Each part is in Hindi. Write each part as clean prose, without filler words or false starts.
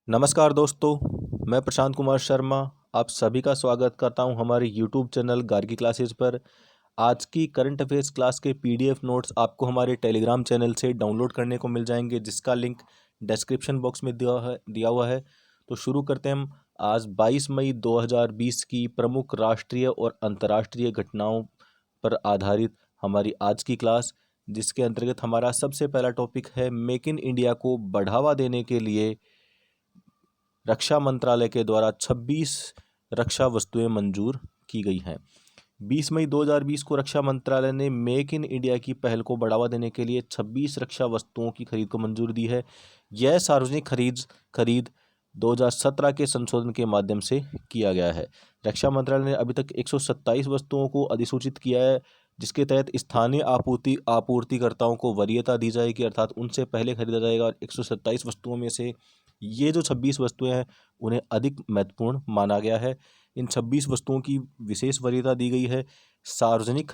नमस्कार दोस्तों, मैं प्रशांत कुमार शर्मा आप सभी का स्वागत करता हूं हमारे YouTube चैनल गार्गी क्लासेस पर। आज की करंट अफेयर्स क्लास के PDF नोट्स आपको हमारे टेलीग्राम चैनल से डाउनलोड करने को मिल जाएंगे, जिसका लिंक डिस्क्रिप्शन बॉक्स में दिया हुआ है। तो शुरू करते हैं हम आज 22 मई 2020 की प्रमुख राष्ट्रीय और अंतर्राष्ट्रीय घटनाओं पर आधारित हमारी आज की क्लास, जिसके अंतर्गत हमारा सबसे पहला टॉपिक है मेक इन इंडिया को बढ़ावा देने के लिए रक्षा मंत्रालय के द्वारा 26 रक्षा वस्तुएं मंजूर की गई हैं। 20 मई 2020 को रक्षा मंत्रालय ने मेक इन इंडिया की पहल को बढ़ावा देने के लिए 26 रक्षा वस्तुओं की खरीद को मंजूरी दी है। यह सार्वजनिक खरीद 2017 के संशोधन के माध्यम से किया गया है। रक्षा मंत्रालय ने अभी तक 127 वस्तुओं को अधिसूचित किया है, जिसके तहत स्थानीय आपूर्तिकर्ताओं को वरीयता दी जाएगी, अर्थात उनसे पहले खरीदा जाएगा। और 127 वस्तुओं में से ये जो 26 वस्तुएं हैं उन्हें अधिक महत्वपूर्ण माना गया है। इन 26 वस्तुओं की विशेष वरीयता दी गई है। सार्वजनिक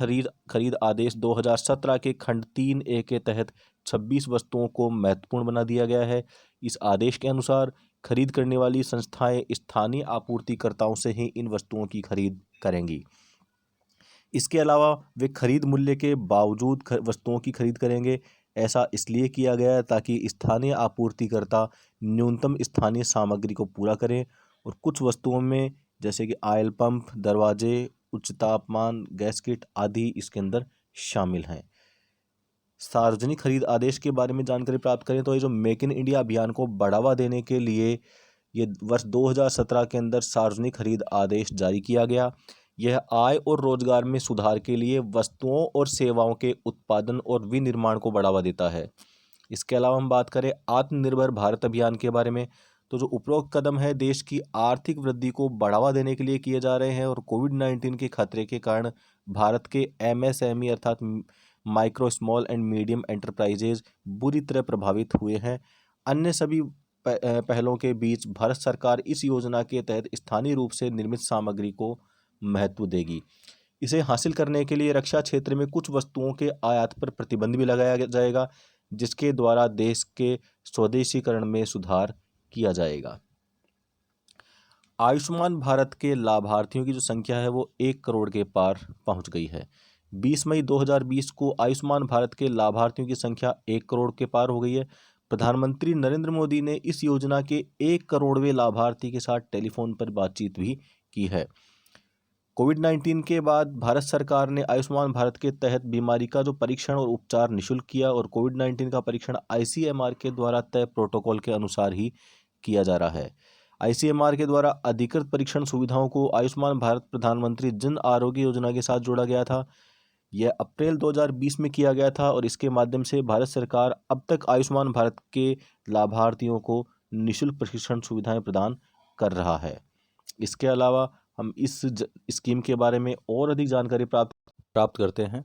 खरीद आदेश 2017 के खंड 3A के तहत 26 वस्तुओं को महत्वपूर्ण बना दिया गया है। इस आदेश के अनुसार खरीद करने वाली संस्थाएं स्थानीय आपूर्तिकर्ताओं से ही इन वस्तुओं की खरीद करेंगी। इसके अलावा वे खरीद मूल्य के बावजूद वस्तुओं की खरीद करेंगे। ऐसा इसलिए किया गया है ताकि स्थानीय आपूर्तिकर्ता न्यूनतम स्थानीय सामग्री को पूरा करें। और कुछ वस्तुओं में जैसे कि ऑयल पंप, दरवाजे, उच्च तापमान गैस किट आदि इसके अंदर शामिल हैं। सार्वजनिक खरीद आदेश के बारे में जानकारी प्राप्त करें तो ये जो मेक इन इंडिया अभियान को बढ़ावा देने के लिए ये वर्ष 2017 के अंदर सार्वजनिक खरीद आदेश जारी किया गया। यह आय और रोजगार में सुधार के लिए वस्तुओं और सेवाओं के उत्पादन और विनिर्माण को बढ़ावा देता है। इसके अलावा हम बात करें आत्मनिर्भर भारत अभियान के बारे में, तो जो उपरोक्त कदम है देश की आर्थिक वृद्धि को बढ़ावा देने के लिए किए जा रहे हैं। और कोविड-19 के खतरे के कारण भारत के MSME अर्थात micro small and medium enterprises बुरी तरह प्रभावित हुए हैं। अन्य सभी पहलों के बीच भारत सरकार इस योजना के तहत स्थानीय रूप से निर्मित सामग्री को महत्व देगी। इसे हासिल करने के लिए रक्षा क्षेत्र में कुछ वस्तुओं के आयात पर प्रतिबंध भी लगाया जाएगा, जिसके द्वारा देश के स्वदेशीकरण में सुधार किया जाएगा। आयुष्मान भारत के लाभार्थियों की जो संख्या है वो 1 करोड़ के पार पहुंच गई है। 20 मई 2020 को आयुष्मान भारत के लाभार्थियों की संख्या 1 करोड़ के पार हो गई है। प्रधानमंत्री नरेंद्र मोदी ने इस योजना के 1 करोड़वें लाभार्थी के साथ टेलीफोन पर बातचीत भी की है। कोविड-19 के बाद भारत सरकार ने आयुष्मान भारत के तहत बीमारी का जो परीक्षण और उपचार निःशुल्क किया। और कोविड-19 का परीक्षण ICMR के द्वारा तय प्रोटोकॉल के अनुसार ही किया जा रहा है। ICMR के द्वारा अधिकृत परीक्षण सुविधाओं को आयुष्मान भारत प्रधानमंत्री जन आरोग्य योजना के साथ जोड़ा गया था। यह अप्रैल 2020 में किया गया था और इसके माध्यम से भारत सरकार अब तक आयुष्मान भारत के लाभार्थियों को निःशुल्क प्रशिक्षण सुविधाएं प्रदान कर रहा है। इसके अलावा हम इस स्कीम के बारे में और अधिक जानकारी प्राप्त करते हैं।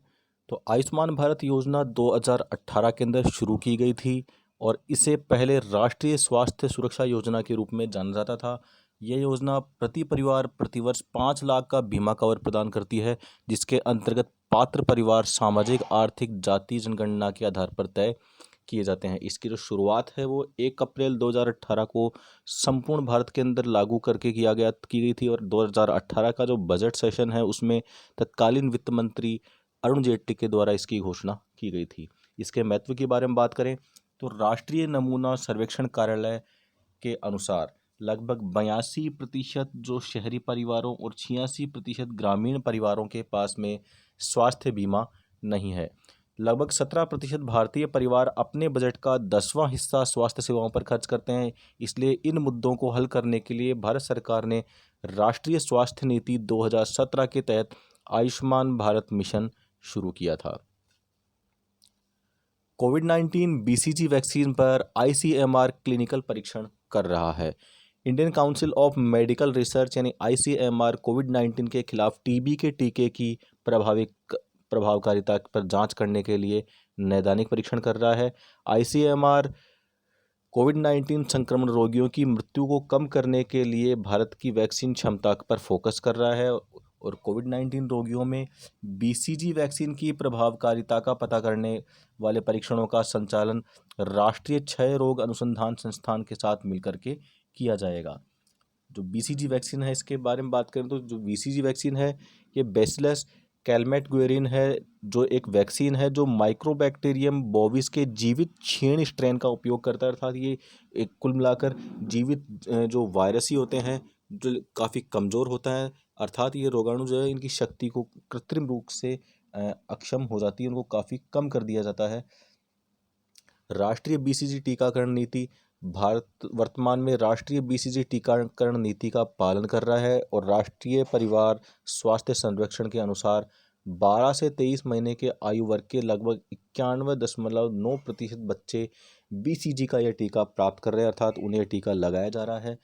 तो आयुष्मान भारत योजना 2018 के अंदर शुरू की गई थी और इसे पहले राष्ट्रीय स्वास्थ्य सुरक्षा योजना के रूप में जाना जाता था। यह योजना प्रति परिवार प्रतिवर्ष 5 लाख का बीमा कवर प्रदान करती है, जिसके अंतर्गत पात्र परिवार सामाजिक, आर्थिक, जाति जनगणना के आधार पर तय किए जाते हैं। इसकी जो शुरुआत है वो 1 अप्रैल 2018 को संपूर्ण भारत के अंदर लागू करके की गई थी। और 2018 का जो बजट सेशन है उसमें तत्कालीन वित्त मंत्री अरुण जेटली के द्वारा इसकी घोषणा की गई थी। इसके महत्व के बारे में बात करें तो राष्ट्रीय नमूना सर्वेक्षण कार्यालय के अनुसार लगभग 82% जो शहरी परिवारों और 86% ग्रामीण परिवारों के पास में स्वास्थ्य बीमा नहीं है। लगभग 17% भारतीय परिवार अपने बजट का 10वां हिस्सा स्वास्थ्य सेवाओं पर खर्च करते हैं। इसलिए इन मुद्दों को हल करने के लिए भारत सरकार ने राष्ट्रीय स्वास्थ्य नीति 2017 के तहत आयुष्मान भारत मिशन शुरू किया था। कोविड-19 BCG वैक्सीन पर ICMR क्लिनिकल परीक्षण कर रहा है। Indian council of medical research यानी ICMR कोविड-19 के खिलाफ TB के टीके की प्रभावकारिता पर जांच करने के लिए नैदानिक परीक्षण कर रहा है। ICMR कोविड-19 संक्रमण रोगियों की मृत्यु को कम करने के लिए भारत की वैक्सीन क्षमता पर फोकस कर रहा है। और कोविड-19 रोगियों में BCG वैक्सीन की प्रभावकारिता का पता करने वाले परीक्षणों का संचालन राष्ट्रीय क्षय रोग अनुसंधान संस्थान के साथ मिलकर के किया जाएगा। जो BCG वैक्सीन है इसके बारे में बात करें तो जो BCG वैक्सीन है ये बैसिलस कैलमेट-गुएरिन है, जो एक वैक्सीन है जो माइक्रोबैक्टीरियम बोविस के जीवित क्षीण स्ट्रेन का उपयोग करता है। अर्थात ये एक कुल मिलाकर जीवित जो वायरस ही होते हैं जो काफ़ी कमज़ोर होता है, अर्थात ये रोगाणु जो है इनकी शक्ति को कृत्रिम रूप से अक्षम हो जाती है, उनको काफ़ी कम कर दिया जाता है। राष्ट्रीय BCG टीकाकरण नीति, भारत वर्तमान में राष्ट्रीय BCG टीकाकरण नीति का पालन कर रहा है और राष्ट्रीय परिवार स्वास्थ्य सर्वेक्षण के अनुसार 12 से 23 महीने के आयु वर्ग के लगभग 91.9% बच्चे BCG का यह टीका प्राप्त कर रहे हैं, अर्थात उन्हें यह टीका लगाया जा रहा है।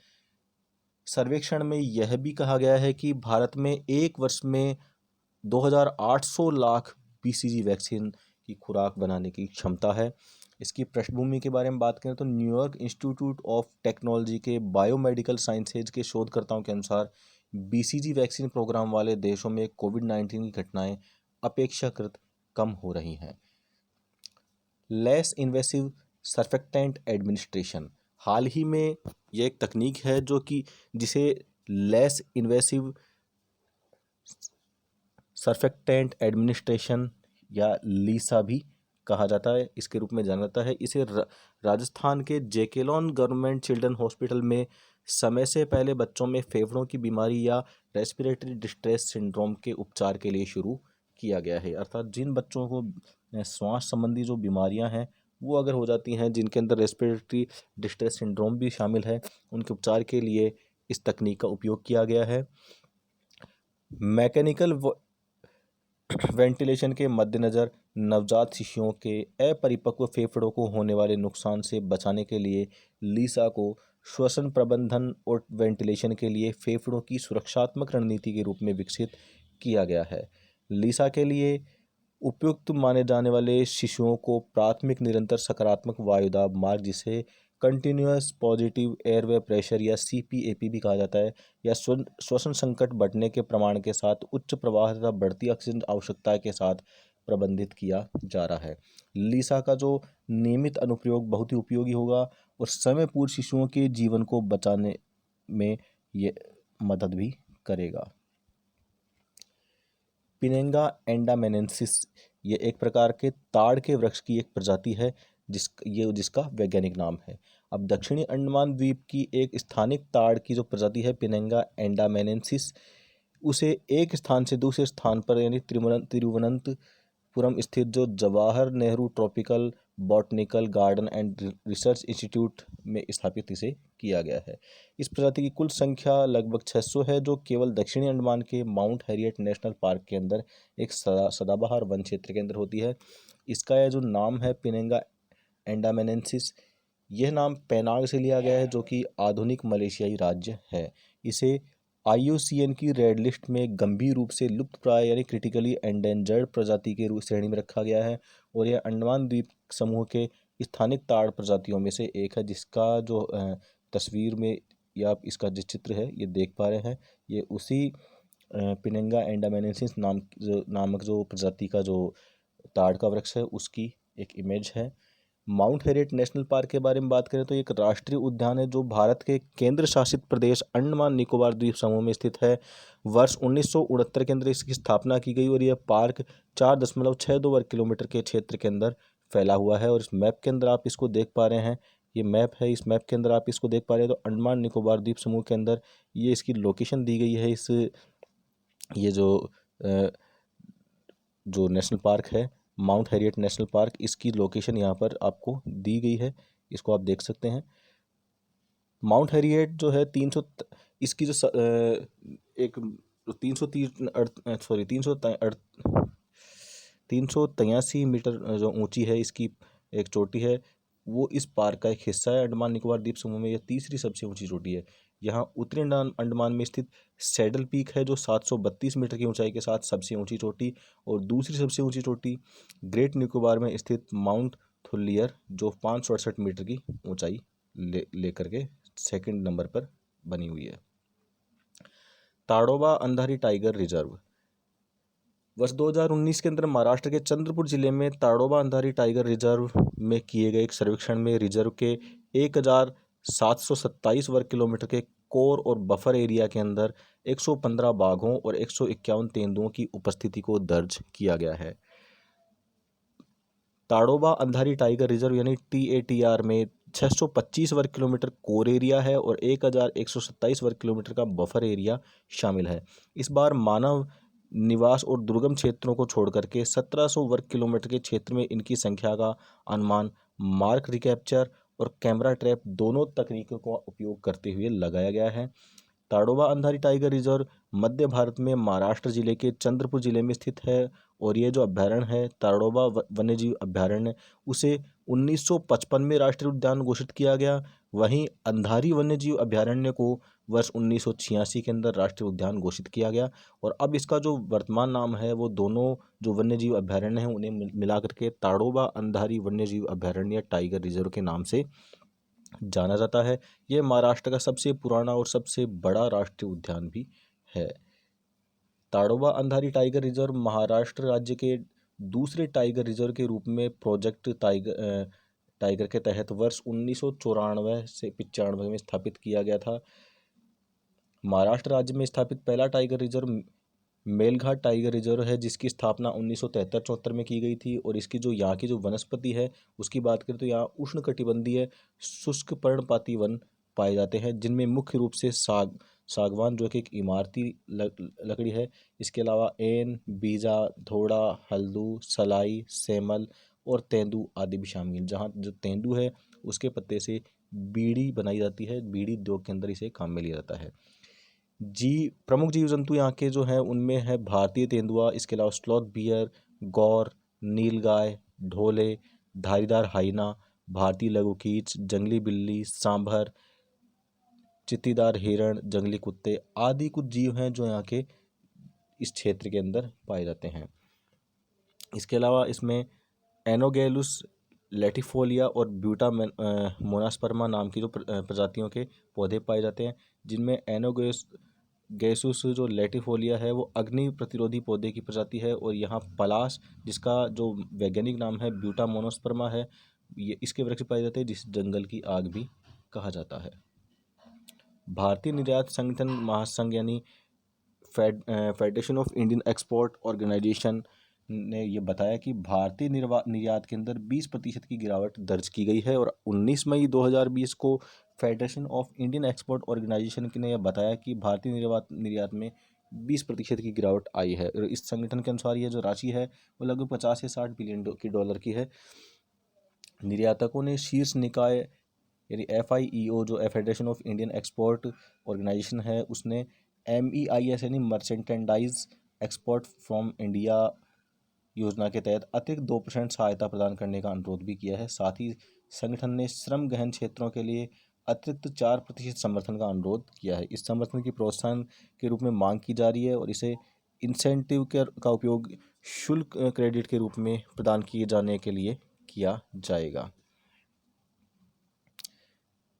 सर्वेक्षण में यह भी कहा गया है कि भारत में एक वर्ष में 2800 लाख BCG वैक्सीन की खुराक बनाने की क्षमता है। इसकी पृष्ठभूमि के बारे में बात करें तो न्यूयॉर्क इंस्टीट्यूट ऑफ टेक्नोलॉजी के बायोमेडिकल साइंसेज के शोधकर्ताओं के अनुसार BCG वैक्सीन प्रोग्राम वाले देशों में कोविड-19 की घटनाएं अपेक्षाकृत कम हो रही हैं। लेस इन्वेसिव सर्फेक्टेंट एडमिनिस्ट्रेशन, हाल ही में यह एक तकनीक है जो कि जिसे लेस इन्वेसिव सर्फेक्टेंट एडमिनिस्ट्रेशन या लीसा भी कहा जाता है, इसके रूप में जाना जाता है। इसे राजस्थान के जेकेलॉन गवर्नमेंट चिल्ड्रन हॉस्पिटल में समय से पहले बच्चों में फेफड़ों की बीमारी या रेस्पिरेटरी डिस्ट्रेस सिंड्रोम के उपचार के लिए शुरू किया गया है। अर्थात जिन बच्चों को श्वास संबंधी जो बीमारियां हैं वो अगर हो जाती हैं, जिनके अंदर रेस्पिरेटरी डिस्ट्रेस सिंड्रोम भी शामिल है, उनके उपचार के लिए इस तकनीक का उपयोग किया गया है। मैकेनिकल वेंटिलेशन के मद्देनज़र नवजात शिशुओं के अपरिपक्व फेफड़ों को होने वाले नुकसान से बचाने के लिए लीसा को श्वसन प्रबंधन और वेंटिलेशन के लिए फेफड़ों की सुरक्षात्मक रणनीति के रूप में विकसित किया गया है। लीसा के लिए उपयुक्त माने जाने वाले शिशुओं को प्राथमिक निरंतर सकारात्मक वायुदाब मार्ग, जिसे कंटिन्यूअस पॉजिटिव एयरवे प्रेशर या CPAP भी कहा जाता है, या श्वसन संकट बढ़ने के प्रमाण के साथ उच्च प्रवाह तथा बढ़ती ऑक्सीजन आवश्यकता के साथ प्रबंधित किया जा रहा है। लीसा का जो नियमित अनुप्रयोग बहुत ही उपयोगी होगा और समय पूर्व शिशुओं के जीवन को बचाने में ये मदद भी करेगा। पिनेंगा एंडामेनेंसिस, ये एक प्रकार के ताड़ के वृक्ष की एक प्रजाति है जिसका वैज्ञानिक नाम है। अब दक्षिणी अंडमान द्वीप की एक स्थानिक ताड़ की जो प्रजाति है पिनेंगा एंडामेनेंसिस, उसे एक स्थान से दूसरे स्थान पर यानी तिरुवनंतपुरम स्थित जो Jawahar Nehru tropical botanical garden and research institute में स्थापित इसे किया गया है। इस प्रजाति की कुल संख्या लगभग 600 है, जो केवल दक्षिणी अंडमान के माउंट हैरियट नेशनल पार्क के अंदर एक सदाबहार वन क्षेत्र के अंदर होती है। इसका यह जो नाम है पिनेंगा एंडामेनेंसिस, यह नाम पेनांग से लिया गया है जो कि आधुनिक मलेशियाई राज्य है। इसे IUCN की रेड लिस्ट में गंभीर रूप से लुप्तप्राय यानी क्रिटिकली एंडेंजर्ड प्रजाति के रूप श्रेणी में रखा गया है और यह अंडमान द्वीप समूह के स्थानिक ताड़ प्रजातियों में से एक है, जिसका जो तस्वीर में या इसका जो चित्र है ये देख पा रहे हैं, ये उसी पिनेंगा एंडामेनेंसिस नामक जो प्रजाति का जो ताड़ का वृक्ष है उसकी एक इमेज है। माउंट हैरियट नेशनल पार्क के बारे में बात करें तो एक राष्ट्रीय उद्यान है जो भारत के केंद्र शासित प्रदेश अंडमान निकोबार द्वीप समूह में स्थित है। वर्ष 1969 के अंदर इसकी स्थापना की गई और यह पार्क 4.62 वर्ग किलोमीटर के क्षेत्र के अंदर फैला हुआ है। और इस मैप के अंदर आप इसको देख पा रहे हैं, ये मैप है, इस मैप के अंदर आप इसको देख पा रहे हैं तो अंडमान निकोबार द्वीप समूह के अंदर ये इसकी लोकेशन दी गई है। ये जो नेशनल पार्क है माउंट हैरियट नेशनल पार्क, इसकी लोकेशन यहाँ पर आपको दी गई है, इसको आप देख सकते हैं। माउंट हैरियट जो है 300 इसकी जो एक 383 मीटर जो ऊंची है इसकी एक चोटी है, वो इस पार्क का एक हिस्सा है। अंडमान निकोबार द्वीप समूह में यह तीसरी सबसे ऊंची चोटी है। यहाँ उत्तरी अंडमान में स्थित सैडल पीक है जो 732 मीटर की ऊंचाई के साथ सबसे ऊंची चोटी, और दूसरी सबसे ऊंची चोटी ग्रेट निकोबार में स्थित माउंट थुल्लियर जो 568 मीटर की ऊंचाई लेकर के सेकंड नंबर पर बनी हुई है। ताड़ोबा अंधारी टाइगर रिजर्व, वर्ष 2019 के अंदर महाराष्ट्र के चंद्रपुर जिले में ताड़ोबा अंधारी टाइगर रिजर्व में किए गए एक सर्वेक्षण में रिजर्व के 727 वर्ग किलोमीटर के कोर और बफर एरिया के अंदर 115 बाघों और 151 तेंदुओं की उपस्थिति को दर्ज किया गया है। ताड़ोबा अंधारी टाइगर रिजर्व यानी TATR में 625 वर्ग किलोमीटर कोर एरिया है और 1127 वर्ग किलोमीटर का बफर एरिया शामिल है। इस बार मानव निवास और दुर्गम क्षेत्रों को छोड़ करके 1700 वर्ग किलोमीटर के क्षेत्र में इनकी संख्या का अनुमान मार्क रिकैप्चर और कैमरा ट्रैप दोनों तकनीकों का उपयोग करते हुए लगाया गया है। ताड़ोबा अंधारी टाइगर रिजर्व मध्य भारत में महाराष्ट्र जिले के चंद्रपुर जिले में स्थित है और ये जो अभ्यारण्य है ताड़ोबा वन्यजीव अभ्यारण्य उसे 1955 में राष्ट्रीय उद्यान घोषित किया गया। वहीं अंधारी वन्यजीव अभ्यारण्य को वर्ष 1986 के अंदर राष्ट्रीय उद्यान घोषित किया गया और अब इसका जो वर्तमान नाम है वो दोनों जो वन्यजीव अभ्यारण्य हैं उन्हें मिलाकर के ताड़ोबा अंधारी वन्यजीव अभ्यारण्य टाइगर रिजर्व के नाम से जाना जाता है। ये महाराष्ट्र का सबसे पुराना और सबसे बड़ा राष्ट्रीय उद्यान भी है। ताड़ोबा अंधारी टाइगर रिजर्व महाराष्ट्र राज्य के दूसरे टाइगर रिजर्व के रूप में प्रोजेक्ट टाइगर के तहत वर्ष 1994 से 95 में स्थापित किया गया था। महाराष्ट्र राज्य में स्थापित पहला tiger reserve Melghat tiger reserve है जिसकी स्थापना 1973-74 में की गई थी और इसकी जो यहाँ की जो वनस्पति है उसकी बात करें तो यहाँ उष्णकटिबंधीय शुष्क पर्णपाती वन पाए जाते हैं जिनमें मुख्य रूप से सागवान जो कि एक इमारती लकड़ी है। इसके अलावा एन, बीजा, धोड़ा, हल्दू, सलाई, सेमल और तेंदू आदि भी शामिल। जहाँ जो तेंदू है उसके पत्ते से बीड़ी बनाई जाती है, बीड़ी उद्योग के अंदर इसे काम में लिया जाता है। प्रमुख जीव जंतु यहाँ के जो हैं उनमें है भारतीय तेंदुआ, इसके अलावा स्लॉथ बियर, गौर, नीलगाय, ढोले, धारीदार हाइना, भारतीय लघुकीच, जंगली बिल्ली, सांभर, चित्तीदार हिरण, जंगली कुत्ते आदि कुछ जीव हैं जो यहाँ के इस क्षेत्र के अंदर पाए जाते हैं। इसके अलावा इसमें एनोगेलुस लेटिफोलिया और ब्यूटा मोनास्पर्मा नाम की जो प्रजातियों के पौधे पाए जाते हैं जिनमें एनोगेसुस जो लेटिफोलिया है वो अग्नि प्रतिरोधी पौधे की प्रजाति है और यहाँ पलाश जिसका जो वैज्ञानिक नाम है ब्यूटा मोनोस्पर्मा है ये इसके वृक्ष पाए जाते हैं जिसे जंगल की आग भी कहा जाता है। भारतीय निर्यात संगठन महासंघ यानी federation of Indian export organisation ने ये बताया कि भारतीय निर्यात के अंदर 20% की गिरावट दर्ज की गई है और 19 मई 2020 को federation of Indian export organisation ने यह बताया कि भारतीय निर्यात में 20% की गिरावट आई है और इस संगठन के अनुसार ये जो राशि है वो लगभग 50 से 60 बिलियन की डॉलर की है। निर्यातकों ने शीर्ष निकाय यानी FIEO जो federation of Indian export organisation है उसने MEIS यानी मर्चेंटाइज एक्सपोर्ट फ्रॉम इंडिया योजना के तहत अतिरिक्त 2% सहायता प्रदान करने का अनुरोध भी किया है। साथ ही संगठन ने श्रम गहन क्षेत्रों के लिए अतिरिक्त 4% समर्थन का अनुरोध किया है। इस समर्थन की प्रोत्साहन के रूप में मांग की जा रही है और इसे इंसेंटिव का उपयोग शुल्क क्रेडिट के रूप में प्रदान किए जाने के लिए किया जाएगा।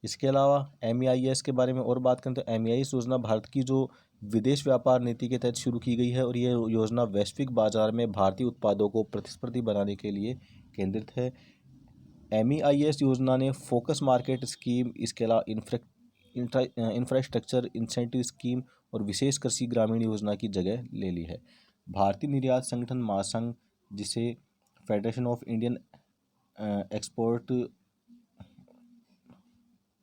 इसके अलावा MEIS के बारे में और बात करें तो MEIS योजना भारत की जो विदेश व्यापार नीति के तहत शुरू की गई है और ये योजना वैश्विक बाजार में भारतीय उत्पादों को प्रतिस्पर्धी बनाने के लिए केंद्रित है। MEIS योजना ने फोकस मार्केट स्कीम, इसके अलावा इंफ्रास्ट्रक्चर इंसेंटिव स्कीम और विशेष कृषि ग्रामीण योजना की जगह ले ली है। भारतीय निर्यात संगठन महासंघ जिसे federation of Indian export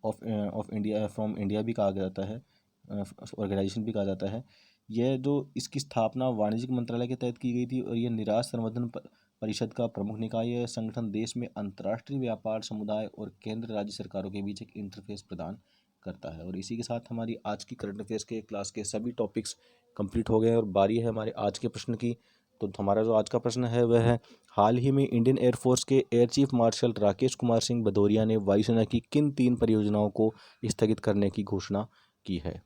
of India from India भी कहा जाता है, ऑर्गेनाइजेशन भी कहा जाता है। यह जो इसकी स्थापना वाणिज्यिक मंत्रालय के तहत की गई थी और यह निर्यात संवर्धन परिषद का प्रमुख निकाय है। संगठन देश में अंतर्राष्ट्रीय व्यापार समुदाय और केंद्र राज्य सरकारों के बीच एक इंटरफेस प्रदान करता है। और इसी के साथ हमारी आज की करंट अफेयर्स के क्लास के सभी टॉपिक्स कंप्लीट हो गए और बारी है हमारे आज के प्रश्न की। तो हमारा जो आज का प्रश्न है वह है, हाल ही में इंडियन एयरफोर्स के air chief marshal Rakesh Kumar Singh Bhadauria ने वायुसेना की किन 3 परियोजनाओं को स्थगित करने की घोषणा की है।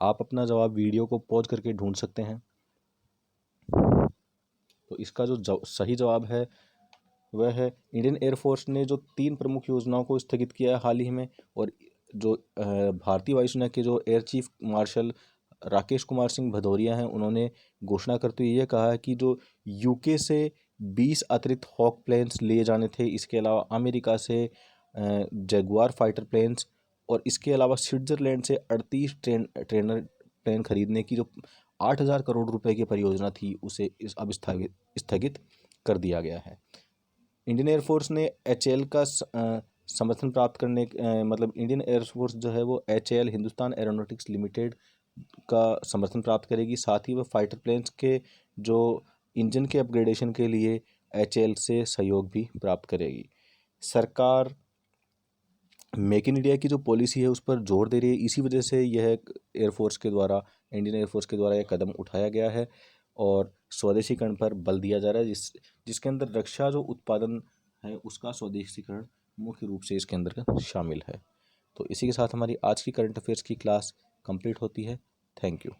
आप अपना जवाब वीडियो को पॉज करके ढूंढ सकते हैं। तो इसका जो सही जवाब है वह है इंडियन एयरफोर्स ने जो 3 प्रमुख योजनाओं को स्थगित किया है हाल ही में और जो भारतीय वायुसेना के जो air chief marshal Rakesh Kumar Singh Bhadauria हैं उन्होंने घोषणा करते हुए ये कहा है कि जो UK से 20 अतिरिक्त हॉक प्लेन्स लिए जाने थे, इसके अलावा अमेरिका से जगुआर फाइटर प्लेन्स और इसके अलावा स्विट्ज़रलैंड से 38 प्लेन खरीदने की जो 8,000 करोड़ रुपए की परियोजना थी उसे अब स्थगित कर दिया गया है। इंडियन एयरफोर्स ने HAL का समर्थन प्राप्त करने मतलब इंडियन एयरफोर्स जो है वो HAL हिंदुस्तान एरोनॉटिक्स लिमिटेड का समर्थन प्राप्त करेगी। साथ ही वह फाइटर प्लेन्स के जो इंजन के अपग्रेडेशन के लिए HAL से सहयोग भी प्राप्त करेगी। सरकार मेक इन इंडिया की जो पॉलिसी है उस पर जोर दे रही है। इसी वजह से यह इंडियन एयरफोर्स के द्वारा यह कदम उठाया गया है और स्वदेशीकरण पर बल दिया जा रहा है, जिसके अंदर रक्षा जो उत्पादन है उसका स्वदेशीकरण मुख्य रूप से इसके अंदर शामिल है। तो इसी के साथ हमारी आज की करंट अफेयर्स की क्लास कंप्लीट होती है। Thank you.